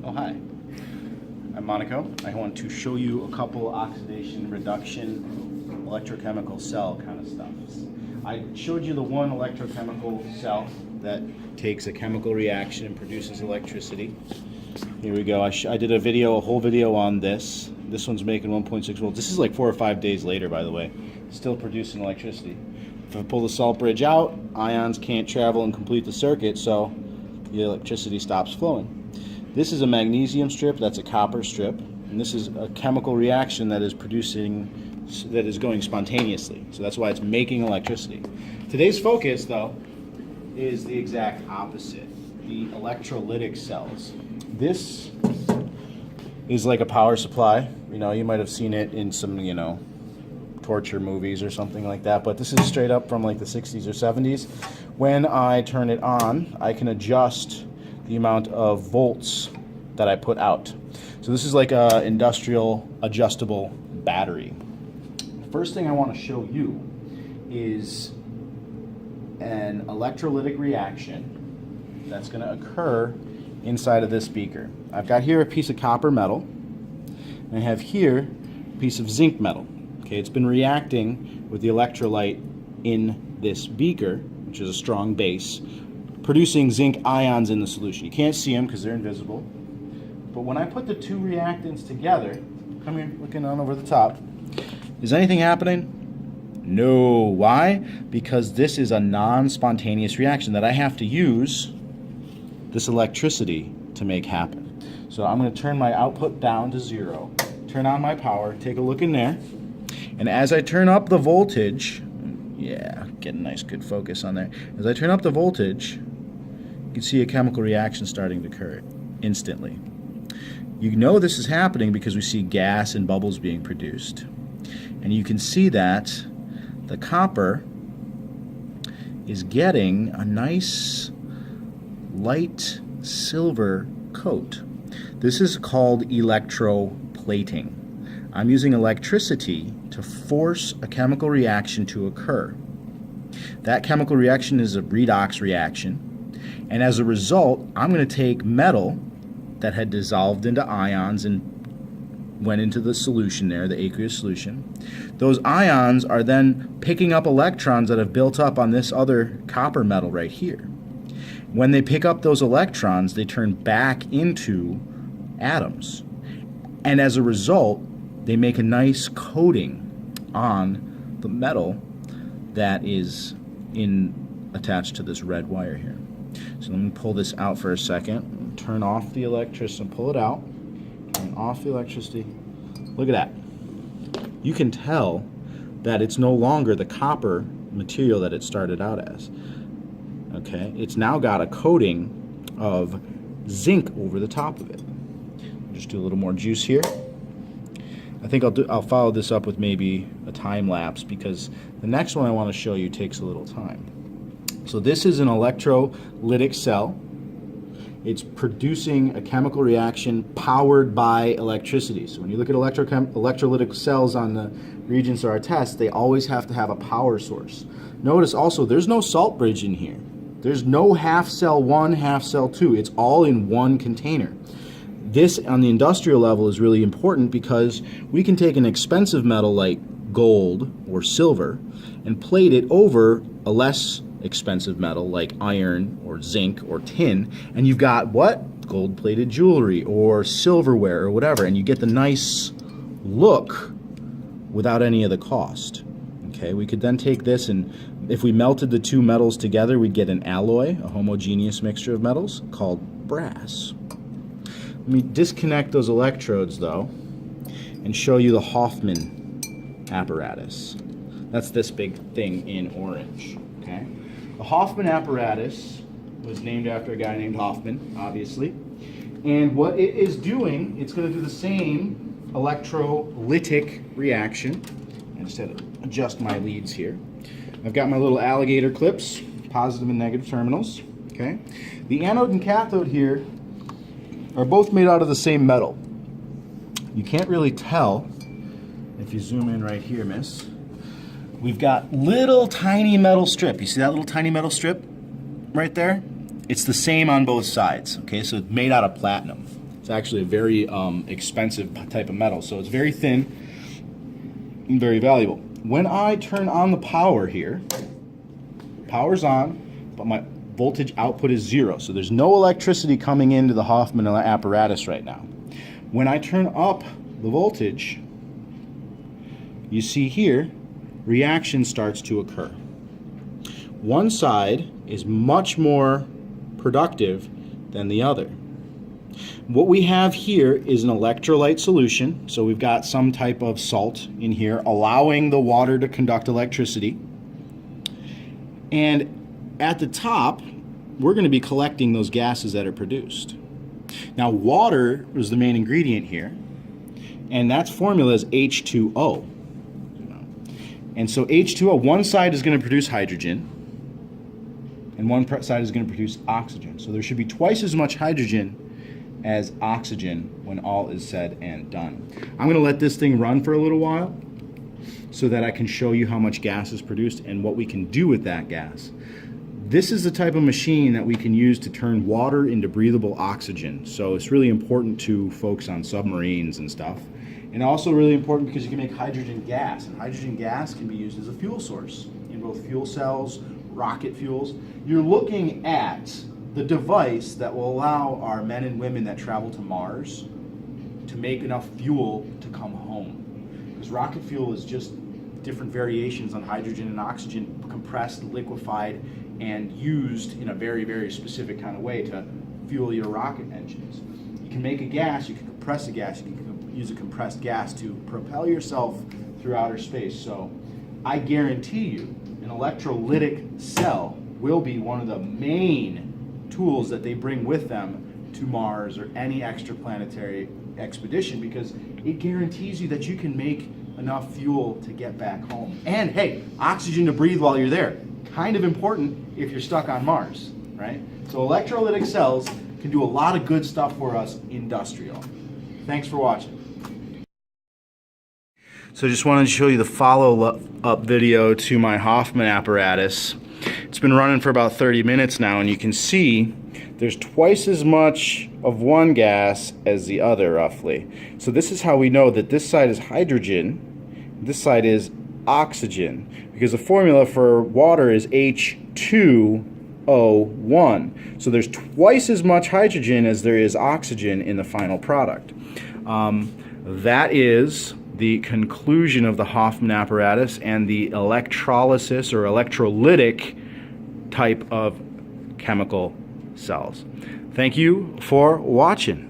Oh, hi. I'm Monaco. I want to show you a couple oxidation reduction electrochemical cell kind of stuff. I showed you the one electrochemical cell that takes a chemical reaction and produces electricity. Here we go. I did a whole video on this. This one's making 1.6 volts. This is like 4 or 5 days later, by the way. Still producing electricity. If I pull the salt bridge out, ions can't travel and complete the circuit, so the electricity stops flowing. This is a magnesium strip, that's a copper strip, and this is a chemical reaction that is going spontaneously. So that's why it's making electricity. Today's focus, though, is the exact opposite, the electrolytic cells. This is like a power supply. You might have seen it in some, torture movies or something like that, but this is straight up from like the 60s or 70s. When I turn it on, I can adjust the amount of volts that I put out. So this is like a industrial adjustable battery. First thing I want to show you is an electrolytic reaction that's going to occur inside of this beaker. I've got here a piece of copper metal, and I have here a piece of zinc metal. Okay, it's been reacting with the electrolyte in this beaker, which is a strong base, producing zinc ions in the solution. You can't see them because they're invisible. But when I put the two reactants together, come here, looking on over the top, is anything happening? No. Why? Because this is a non-spontaneous reaction that I have to use this electricity to make happen. So I'm going to turn my output down to 0, turn on my power, take a look in there, and as I turn up the voltage, yeah, get a nice good focus on there. As I turn up the voltage, you can see a chemical reaction starting to occur instantly. You know this is happening because we see gas and bubbles being produced. And you can see that the copper is getting a nice light silver coat. This is called electroplating. I'm using electricity to force a chemical reaction to occur. That chemical reaction is a redox reaction, and as a result, I'm going to take metal that had dissolved into ions and went into the solution there, the aqueous solution. Those ions are then picking up electrons that have built up on this other copper metal right here. When they pick up those electrons, they turn back into atoms. And as a result, they make a nice coating on the metal that is attached to this red wire here. So let me pull this out for a second. Turn off the electricity, pull it out. Turn off the electricity. Look at that. You can tell that it's no longer the copper material that it started out as. Okay, it's now got a coating of zinc over the top of it. Just do a little more juice here. I think I'll follow this up with maybe a time lapse because the next one I want to show you takes a little time. So this is an electrolytic cell. It's producing a chemical reaction powered by electricity. So when you look at electrolytic cells on the reagents of our test, they always have to have a power source. Notice also there's no salt bridge in here. There's no half cell 1, half cell 2. It's all in one container. This, on the industrial level, is really important because we can take an expensive metal like gold or silver and plate it over a less expensive metal like iron or zinc or tin, and you've got what? Gold-plated jewelry or silverware or whatever, and you get the nice look without any of the cost. Okay, we could then take this, and if we melted the two metals together, we'd get an alloy, a homogeneous mixture of metals called brass. Let me disconnect those electrodes, though, and show you the Hoffman apparatus. That's this big thing in orange. Okay, the Hoffman apparatus was named after a guy named Hoffman, obviously. And what it is doing, it's going to do the same electrolytic reaction. I just had to adjust my leads here. I've got my little alligator clips, positive and negative terminals. Okay, the anode and cathode here are both made out of the same metal. You can't really tell if you zoom in right here, miss. We've got little tiny metal strip. You see that little tiny metal strip right there? It's the same on both sides. Okay, so it's made out of platinum. It's It's actually a very expensive type of metal, so it's very thin and very valuable. When I turn on the power here, power's on, but my voltage output is 0, so there's no electricity coming into the Hoffman apparatus right now. When I turn up the voltage, you see here, reaction starts to occur. One side is much more productive than the other. What we have here is an electrolyte solution, so we've got some type of salt in here allowing the water to conduct electricity. And at the top, we're going to be collecting those gases that are produced. Now, water is the main ingredient here, and that's formula is H2O. And so H2O, one side is going to produce hydrogen, and one side is going to produce oxygen. So there should be twice as much hydrogen as oxygen when all is said and done. I'm going to let this thing run for a little while so that I can show you how much gas is produced and what we can do with that gas. This is the type of machine that we can use to turn water into breathable oxygen. So it's really important to folks on submarines and stuff. And also really important because you can make hydrogen gas. And hydrogen gas can be used as a fuel source in both fuel cells, rocket fuels. You're looking at the device that will allow our men and women that travel to Mars to make enough fuel to come home. Because rocket fuel is just different variations on hydrogen and oxygen, compressed, liquefied, and used in a very, very specific kind of way to fuel your rocket engines. You can make a gas, you can compress a gas, you can use a compressed gas to propel yourself through outer space. So I guarantee you an electrolytic cell will be one of the main tools that they bring with them to Mars or any extraplanetary expedition, because it guarantees you that you can make enough fuel to get back home. And hey, oxygen to breathe while you're there. Kind of important if you're stuck on Mars, right? So electrolytic cells can do a lot of good stuff for us industrial. Thanks for watching. So I just wanted to show you the follow-up video to my Hoffman apparatus. It's been running for about 30 minutes now, and you can see there's twice as much of one gas as the other, roughly. So this is how we know that this side is hydrogen, this side is oxygen, because the formula for water is H2O1. So there's twice as much hydrogen as there is oxygen in the final product. That is the conclusion of the Hoffman apparatus and the electrolysis or electrolytic type of chemical cells. Thank you for watching.